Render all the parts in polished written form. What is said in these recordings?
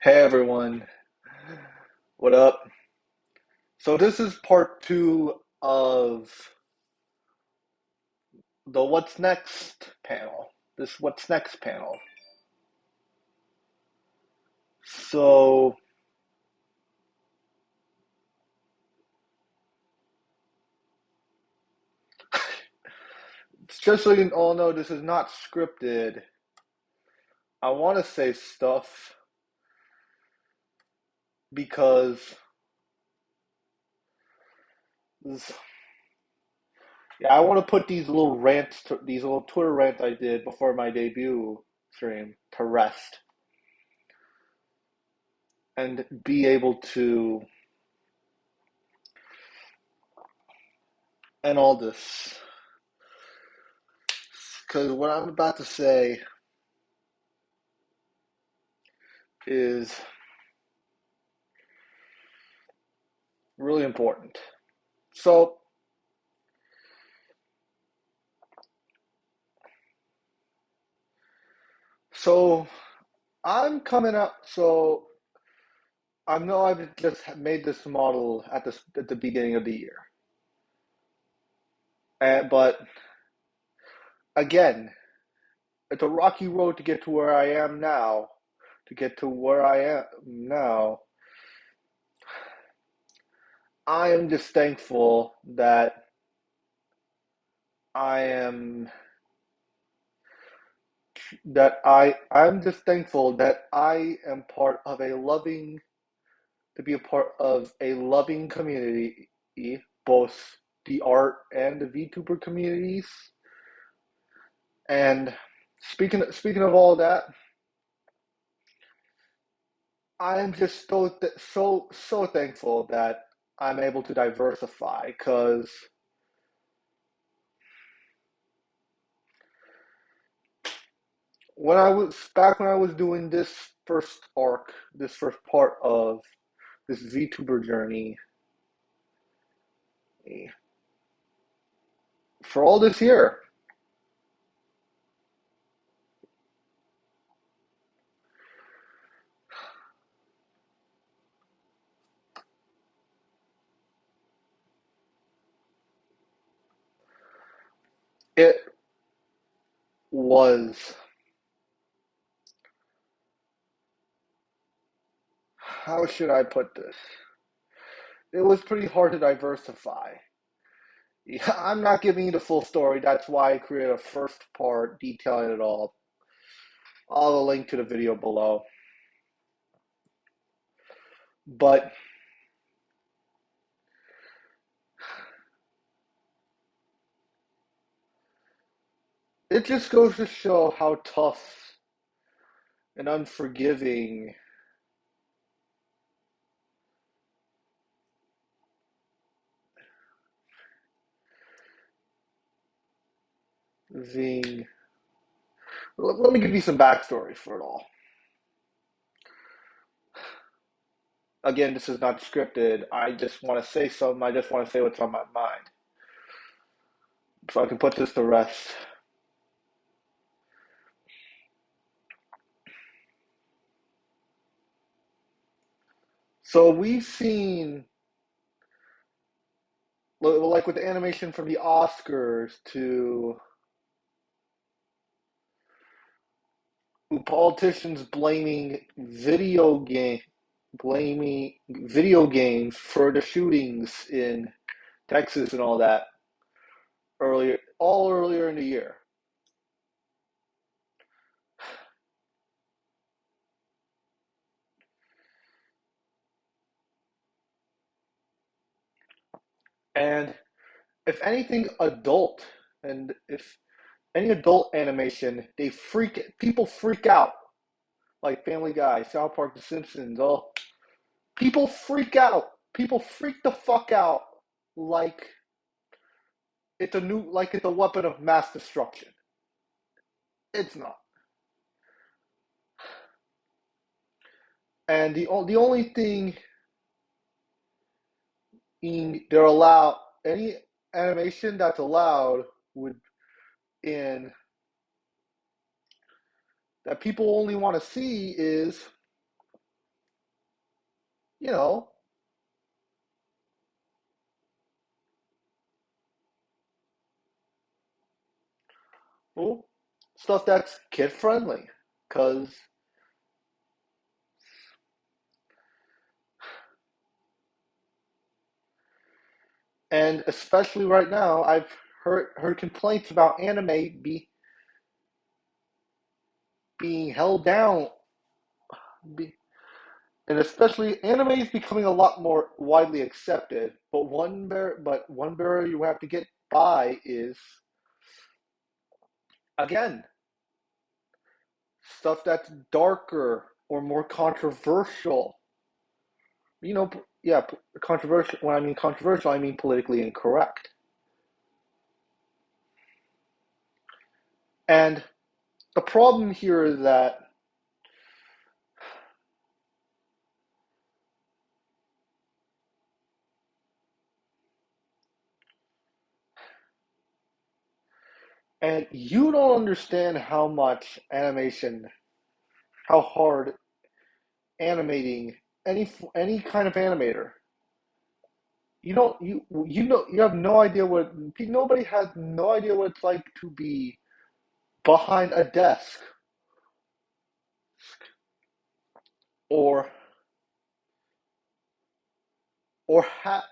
Hey everyone, what up? So this is part two of the What's Next panel. This What's Next panel. So just so you all know, this is not scripted. I want to say stuff because yeah, I want to put these little rants, these little Twitter rants I did before my debut stream to rest and be able to end all this. Because what I'm about to say is really important. So, so I'm coming up. So I know I've just made this model at the beginning of the year, but again, it's a rocky road to get to where I am now. To get to where I am now, I am just thankful that I am I'm just thankful that I am part of a loving to be a part of a loving community, both the art and the VTuber communities. And speaking of all that, I'm just so thankful that I'm able to diversify because when I was doing this first arc, this first part of this VTuber journey, for all this year, it was, how should I put this? It was pretty hard to diversify. Yeah, I'm not giving you the full story. That's why I created a first part detailing it all. I'll have a link to the video below. But it just goes to show how tough and unforgiving the. Let me give you some backstory for it all. Again, this is not scripted. I just want to say something. I just want to say what's on my mind. So I can put this to rest. So we've seen, like with the animation from the Oscars to politicians blaming video games for the shootings in Texas and all that earlier in the year. And if anything adult and if any adult animation, people freak out. Like Family Guy, South Park, The Simpsons, all people freak out. People freak the fuck out like like it's a weapon of mass destruction. It's not. And the only thing they're allowed any animation that's allowed would in that people only want to see is you know, well, stuff that's kid friendly. Cause and especially right now, I've heard complaints about anime being held down, be, and especially anime is becoming a lot more widely accepted. But one barrier you have to get by is again stuff that's darker or more controversial. You know, yeah, controversial. When I mean controversial, I mean politically incorrect. And the problem here is that, and you don't understand how much animation, how hard animating any kind of animator. You don't you know you have no idea what nobody has no idea what it's like to be behind a desk or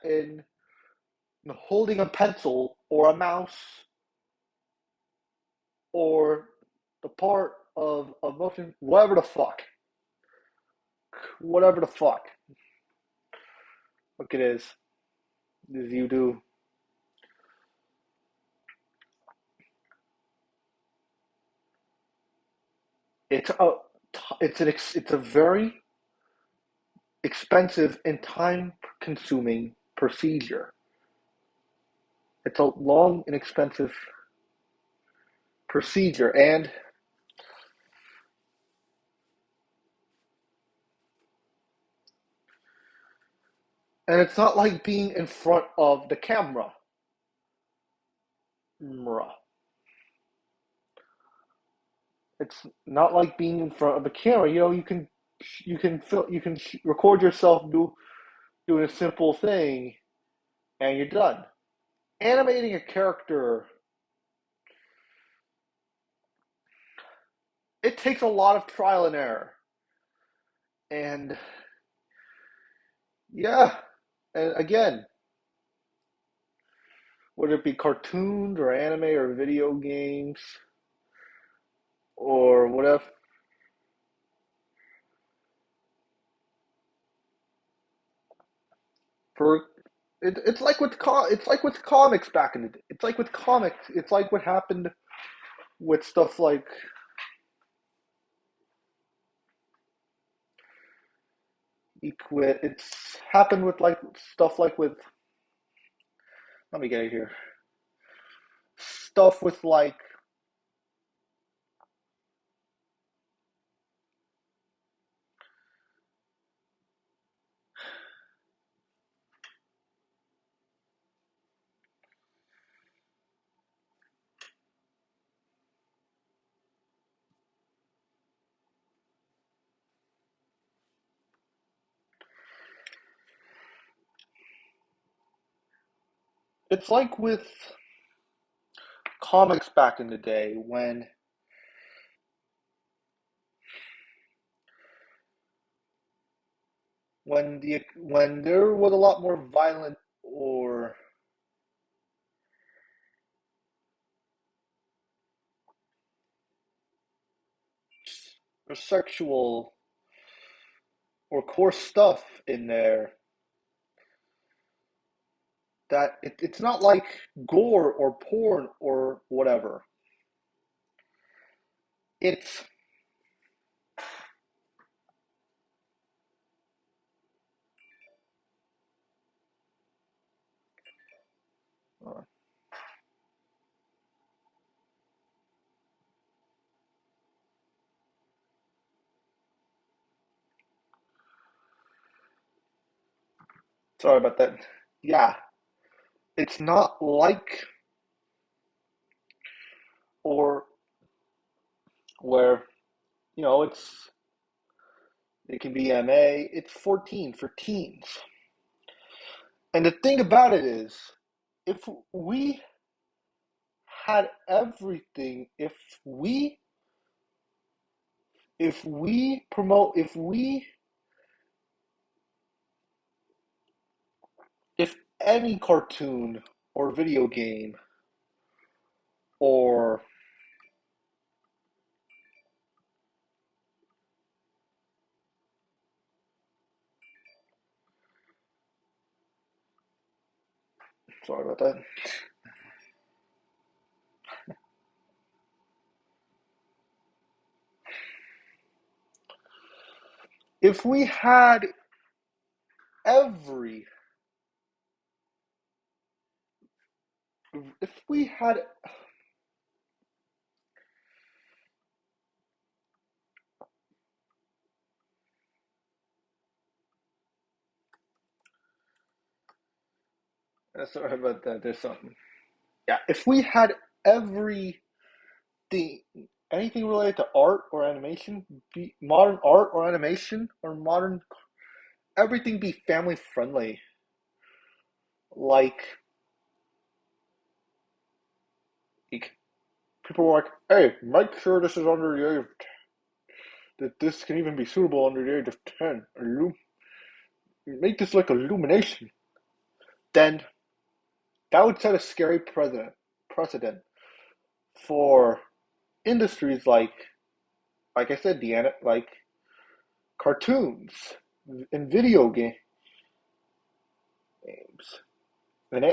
in holding a pencil or a mouse or the part of motion, whatever the fuck, look it is you do. It's a it's a very expensive and time consuming procedure. It's a long and expensive procedure, and it's not like being in front of the camera. It's not like being in front of the camera. You know, you can record yourself doing a simple thing, and you're done. Animating a character, it takes a lot of trial and error, and yeah, and again, whether it be cartoons or anime or video games or whatever, for it's like with comics back in the day. It's like with comics. It's like what happened with stuff like it's happened with like stuff like with let me get it here. Stuff with like it's like with comics back in the day when there was a lot more violent or sexual or coarse stuff in there that it's not like gore or porn or whatever. It's uh, sorry about that. Yeah, it's not like or where you know It can be MA. It's 14 for teens. And the thing about it is, if we had everything, if we promote, if any cartoon or video game or sorry about that. If we had every, if we had, sorry about that. There's something. Yeah, if we had everything, anything related to art or animation, be modern art or animation or modern, everything be family friendly. Like, people were like, "Hey, make sure this is under the age of that this can even be suitable under the age of 10. Make this like illumination." Then that would set a scary precedent for industries like I said, like cartoons and video games, and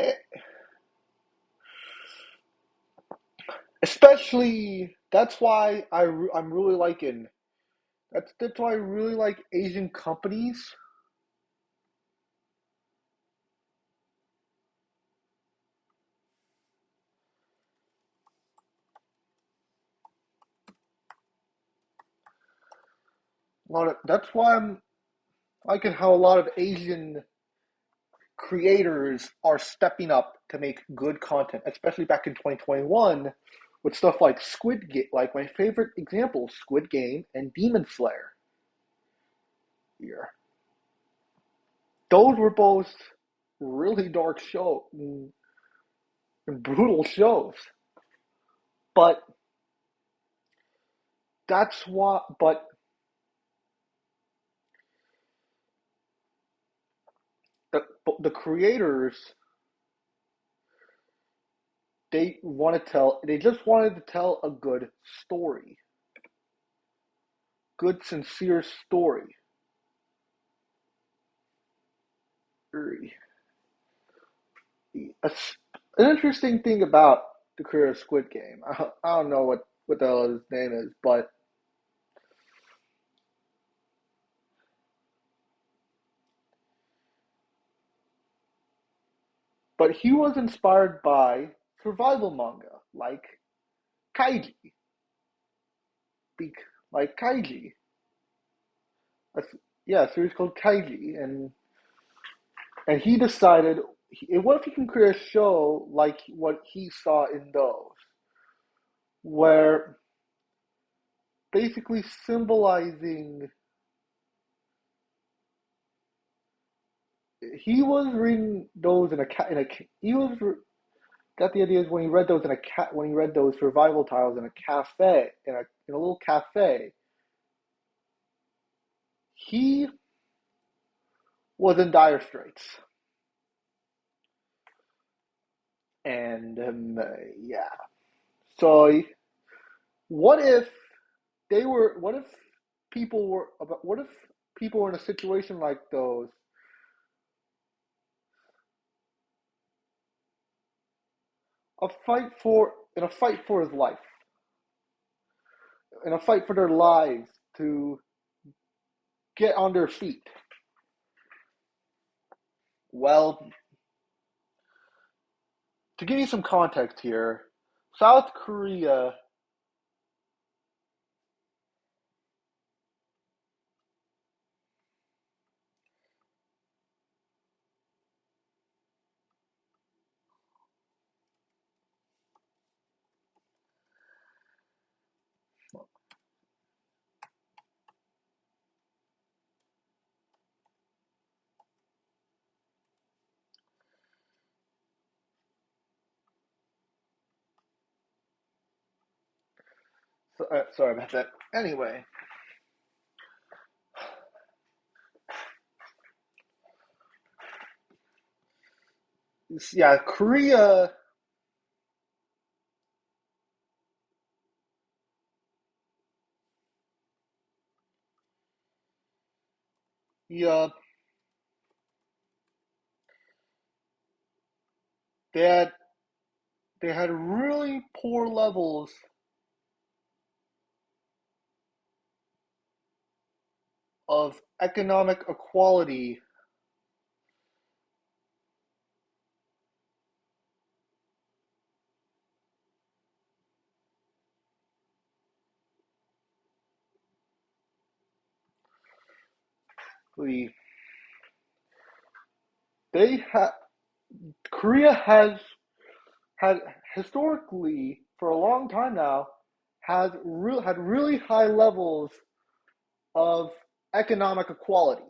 especially that's why I'm really liking that's why I really like Asian companies. That's why I'm liking how a lot of Asian creators are stepping up to make good content, especially back in 2021 with stuff like Squid Game, like my favorite example, Squid Game and Demon Slayer. Here, those were both really dark show and brutal shows, but that's why. But the, the creators they just wanted to tell a good story, good sincere story. An interesting thing about the creator of Squid Game, I don't know what the hell his name is, but he was inspired by survival manga Kaiji, like Kaiji. A, yeah, a series called Kaiji, and he decided, what if he can create a show like what he saw in those, where basically symbolizing he was reading those in a he was got the idea is when he read those when he read those survival tiles in a cafe in a little cafe, he was in dire straits. And yeah, so what if what if what if people were in a situation like those, in a fight for his life, in a fight for their lives to get on their feet. Well, to give you some context here, South Korea, Sorry about that. Anyway, yeah, Korea. Yeah, they had they had really poor levels of economic equality. The they had Korea has had historically for a long time now had really high levels of economic equality.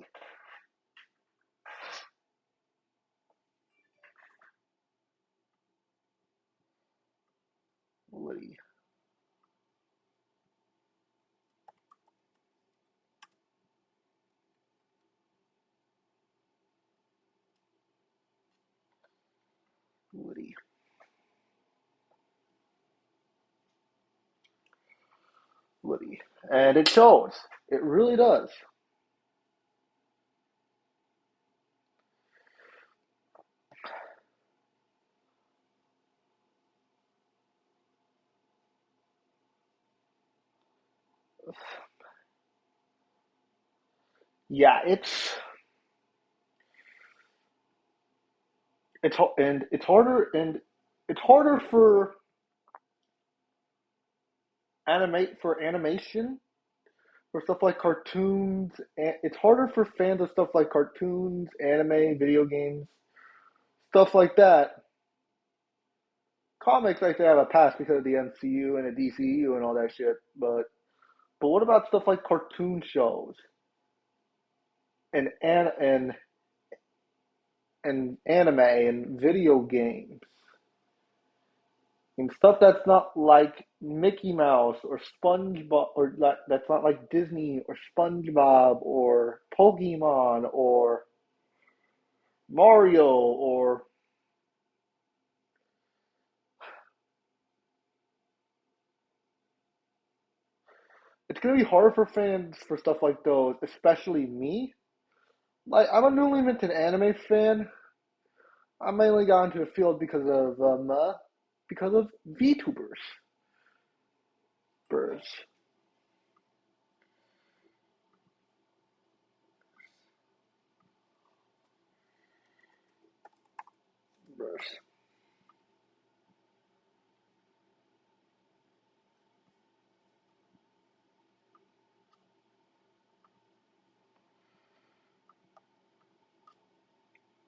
Woody, Woody, Woody, and it shows. It really does. Yeah, it's harder for animation for stuff like cartoons. It's harder for fans of stuff like cartoons, anime, video games, stuff like that. Comics, like they have a pass because of the MCU and the DCU and all that shit. But what about stuff like cartoon shows and and anime and video games and stuff that's not like Mickey Mouse or SpongeBob or that's not like Disney or SpongeBob or Pokemon or Mario or it's gonna be harder for fans for stuff like those, especially me. Like I'm a newly minted anime fan. I mainly got into the field because of VTubers. Birds. Birds.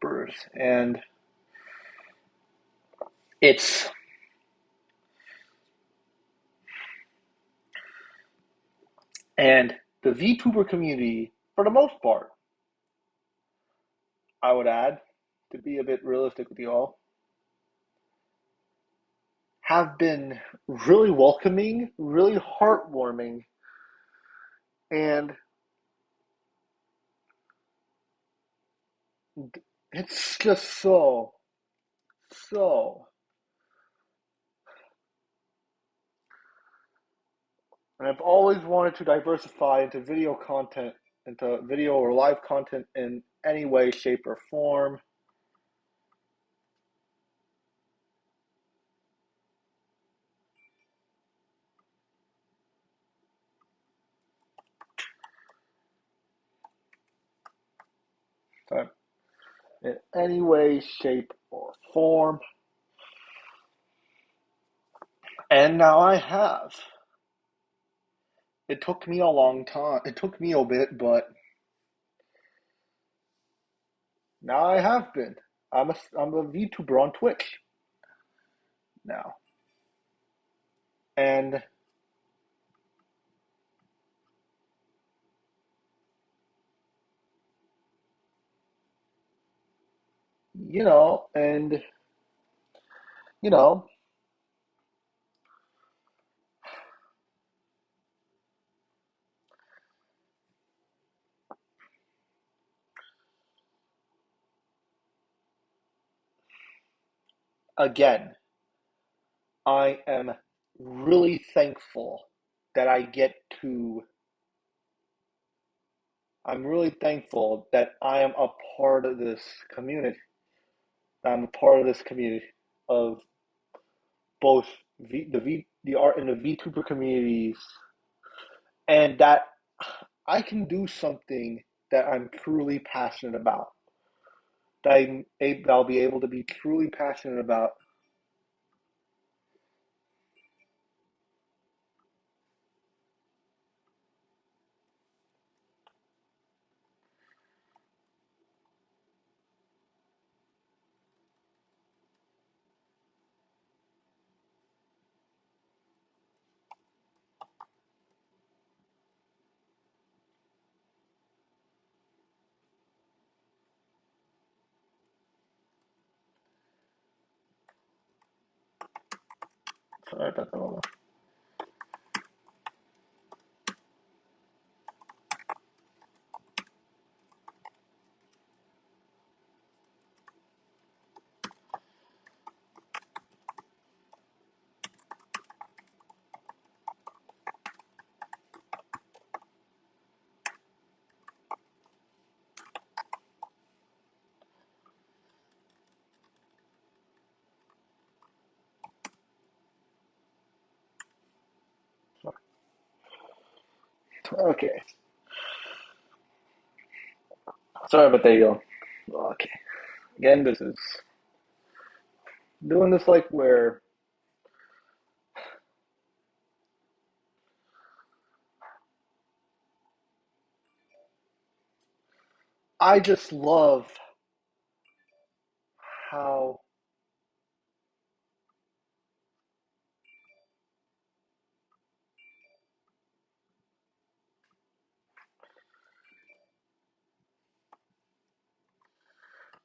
Birds. It's and the VTuber community, for the most part, I would add, to be a bit realistic with you all, have been really welcoming, really heartwarming, and it's just so. And I've always wanted to diversify into video content, into video or live content in any way, shape, or form. So in any way, shape, or form. And now I have. It took me a long time. It took me a bit, but now I have been. I'm a VTuber on Twitch now. And, you know, and, you know, again, I am really thankful that to I'm really thankful that I am a part of this community. I'm a part of this community of both the art and the VTuber communities, and that I can do something that I'm truly passionate about. I'll be able to be truly passionate about. Sorry about that. Okay, sorry, but there you go. Okay, again, this is doing this like where I just love how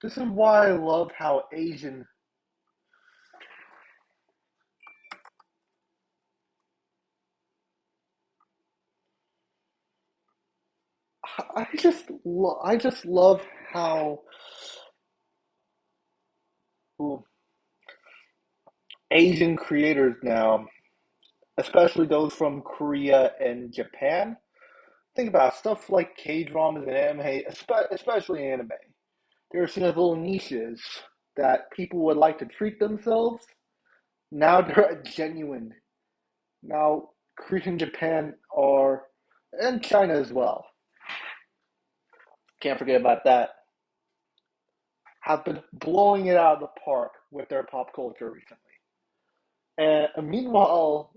this is why I love how Asian. I just love how Asian creators now, especially those from Korea and Japan, think about stuff like K dramas and anime, especially anime. They're seen as little niches that people would like to treat themselves. Now they're genuine. Now Korea and Japan are, and China as well. Can't forget about that. Have been blowing it out of the park with their pop culture recently. And meanwhile,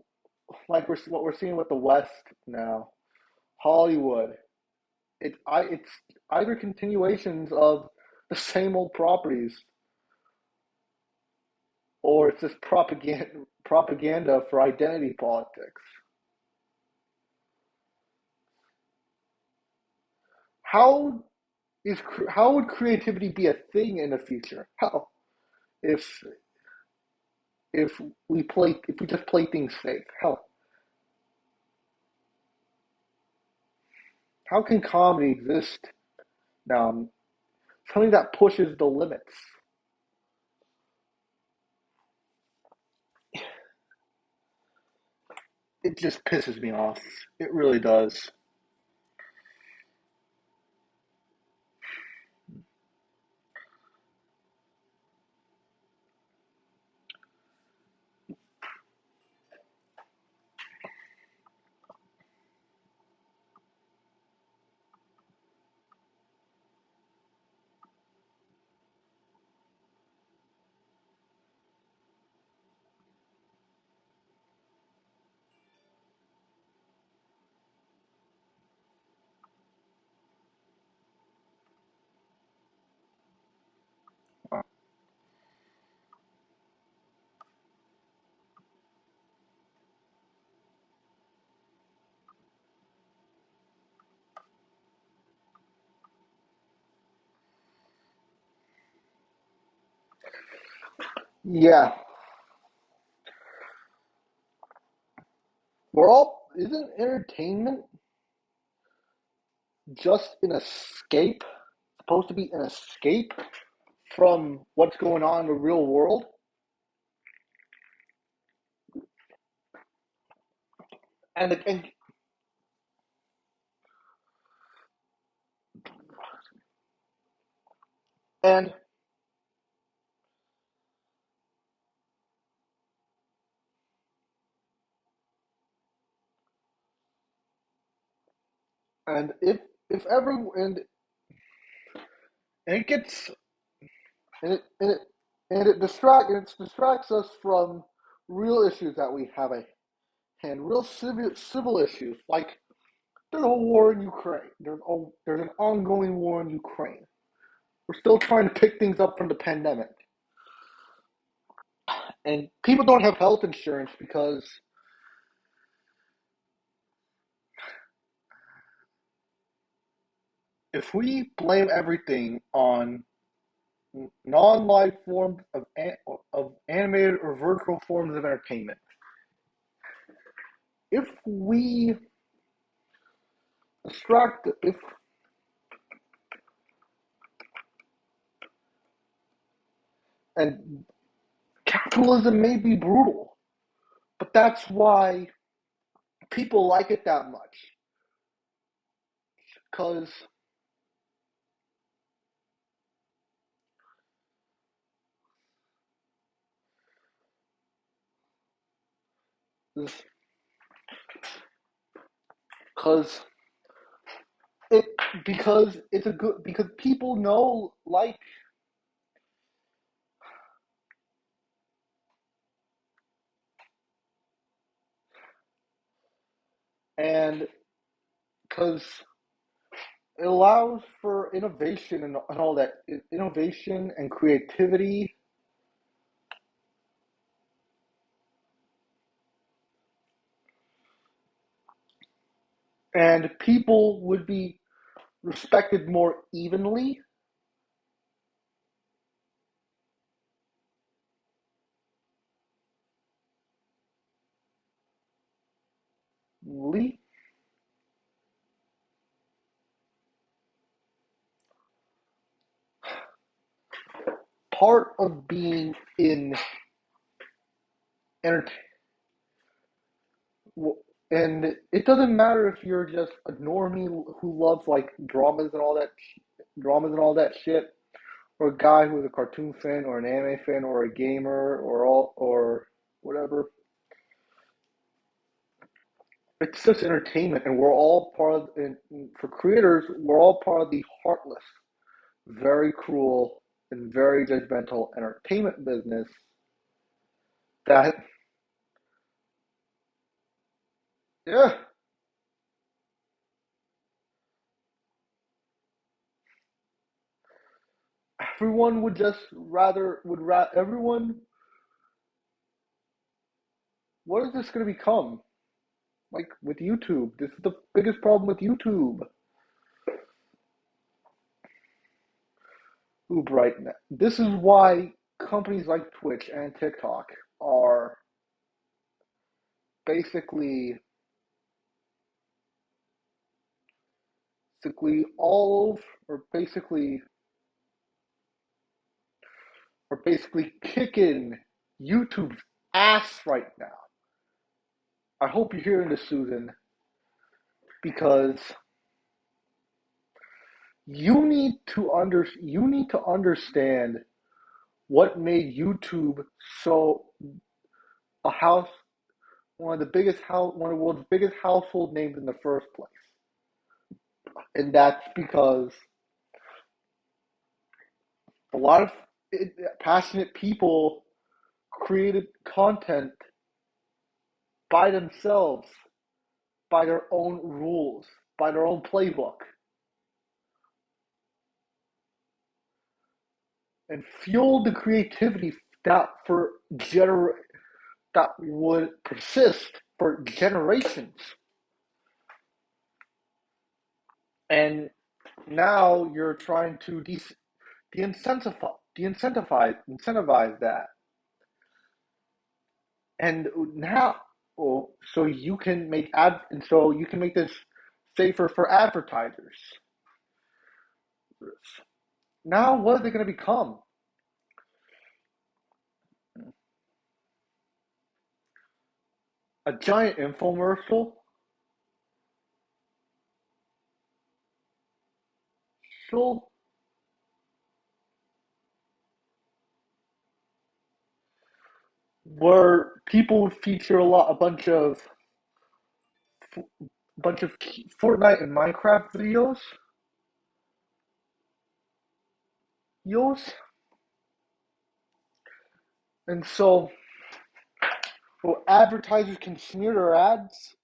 what we're seeing with the West now, Hollywood, it's either continuations of the same old properties, or it's just propaganda for identity politics. How how would creativity be a thing in the future? How if if if we just play things safe? How can comedy exist now? Something that pushes the limits. It just pisses me off. It really does. Yeah, we're all. Isn't entertainment just an escape? Supposed to be an escape from what's going on in the real world? and and and and if every and it gets and it distracts us from real issues that we have at hand, real civil issues like there's a war in Ukraine. There's an ongoing war in Ukraine. We're still trying to pick things up from the pandemic, and people don't have health insurance because if we blame everything on non-life forms of animated or virtual forms of entertainment, if we distract, if and capitalism may be brutal, but that's why people like it that much because because it it's a good because people know like and because it allows for innovation and all that innovation and creativity, and people would be respected more evenly. Part of being in entertainment, and it doesn't matter if you're just a normie who loves like dramas and all that shit, or a guy who's a cartoon fan or an anime fan or a gamer or whatever. It's just entertainment, and we're all part of. And for creators, we're all part of the heartless, very cruel, and very judgmental entertainment business. That yeah, everyone would just rather everyone. What is this going to become? Like with YouTube, this is the biggest problem with YouTube. Oob right now. This is why companies like Twitch and TikTok are basically basically all of or basically kicking YouTube's ass right now. I hope you're hearing this, Susan, because you need to understand what made YouTube so a house one of the world's biggest household names in the first place. And that's because a lot of passionate people created content by themselves, by their own rules, by their own playbook, and fueled the creativity that for gener that would persist for generations. And now you're trying to incentivize that, and now, oh, so you can make and so you can make this safer for advertisers. Now, what are they going to become? A giant infomercial? commercial where people would feature a bunch of Fortnite and Minecraft videos, and so well, advertisers can smear their ads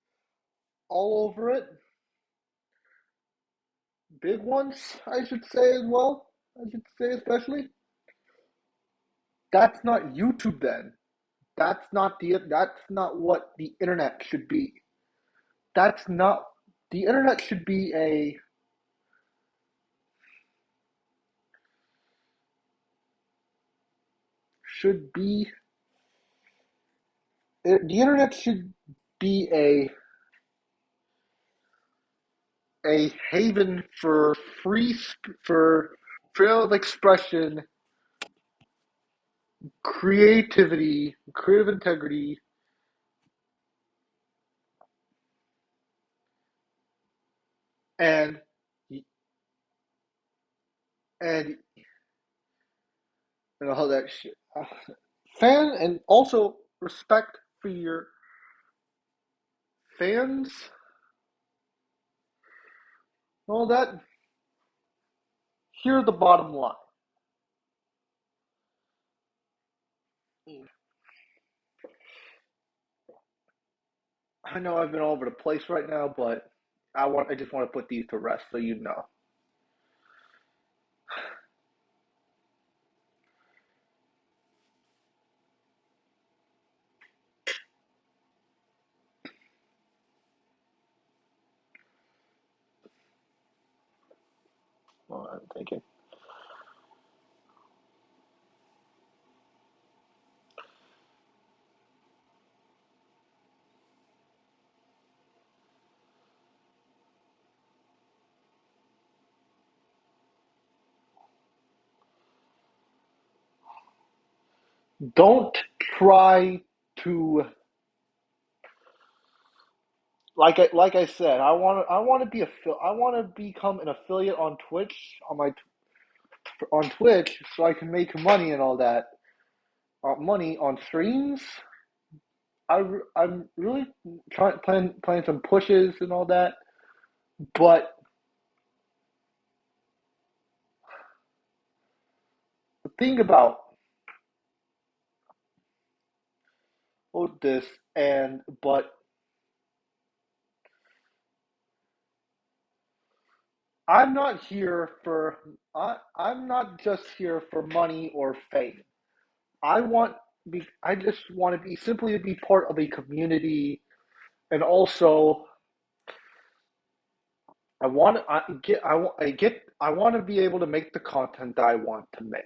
all over it. Big ones, I should say as well. I should say especially. That's not YouTube then. That's not what the internet should be. That's not the internet should be the internet should be a haven for for freedom of expression, creativity, creative integrity, and and all that shit. Fan and also respect for your fans, all that. Here's the bottom line. I know I've been all over the place right now, but I just want to put these to rest so you know. Well, I'm thinking. Don't try to like I said. I want to become an affiliate on Twitch on Twitch so I can make money and all that. Money on streams. I'm really trying playing some pushes and all that, but the thing about this and but I'm not here for I'm not just here for money or fame. I just want to be simply to be part of a community, and also I want to be able to make the content that I want to make.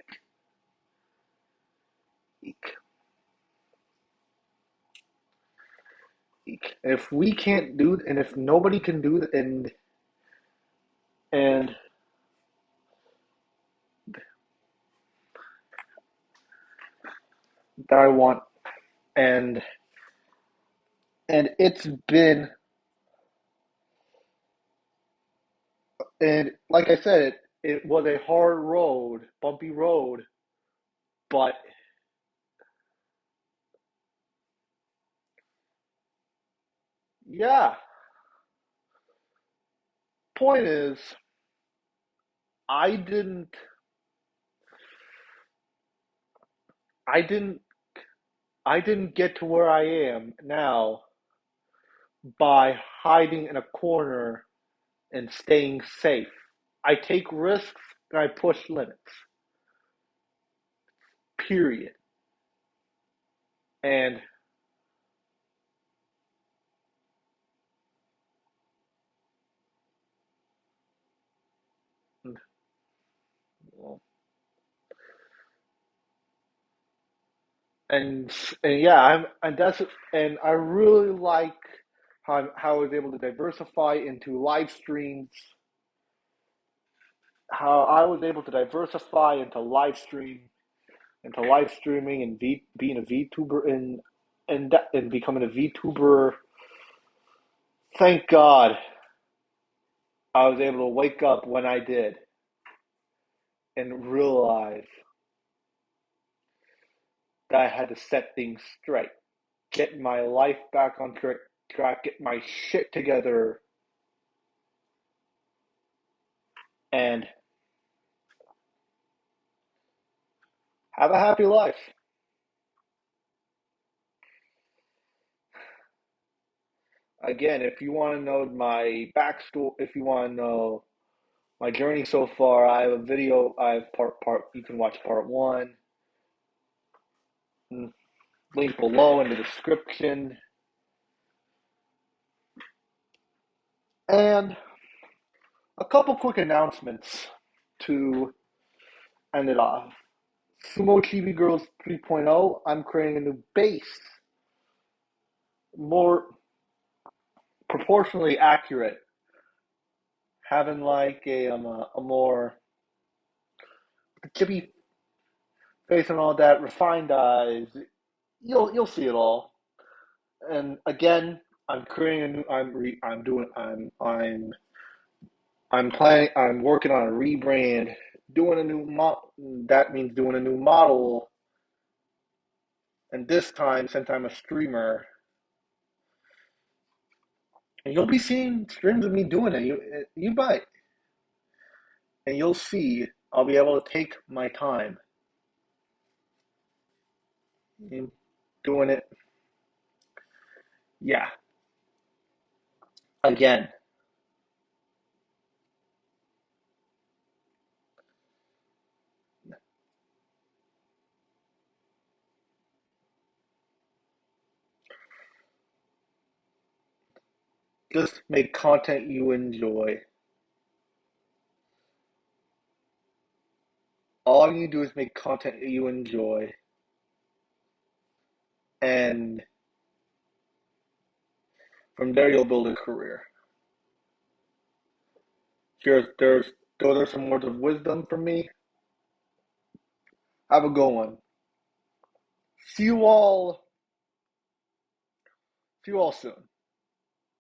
If we can't do and if nobody can do it and that I want and and it's been and like I said it was a hard road, bumpy road, but yeah, point is I didn't I didn't I didn't get to where I am now by hiding in a corner and staying safe. I take risks and I push limits. Period. And and and yeah, and I really like how I was able to diversify into live streams. How I was able to diversify into live streaming and being a VTuber and becoming a VTuber. Thank God I was able to wake up when I did. and realize that I had to set things straight, get my life back on track, get my shit together, and have a happy life. Again, if you want to know my backstory, if you want to know my journey so far, I have a video. I have part. You can watch part one. Link below in the description. And a couple quick announcements to end it off. Sumo Chibi Girls 3.0. I'm creating a new base, more proportionally accurate, having like a more chibi face and all that, refined eyes. You'll see it all. And again, I'm creating a new. I'm doing. I'm planning. I'm working on a rebrand. Doing a new That means doing a new model. And this time, since I'm a streamer, and you'll be seeing streams of me doing it. You might, and you'll see. I'll be able to take my time in doing it. Yeah. Again, just make content you enjoy. All you do is make content that you enjoy, and from there you'll build a career. There's those are some words of wisdom from me. Have a good one. See you all. See you all soon.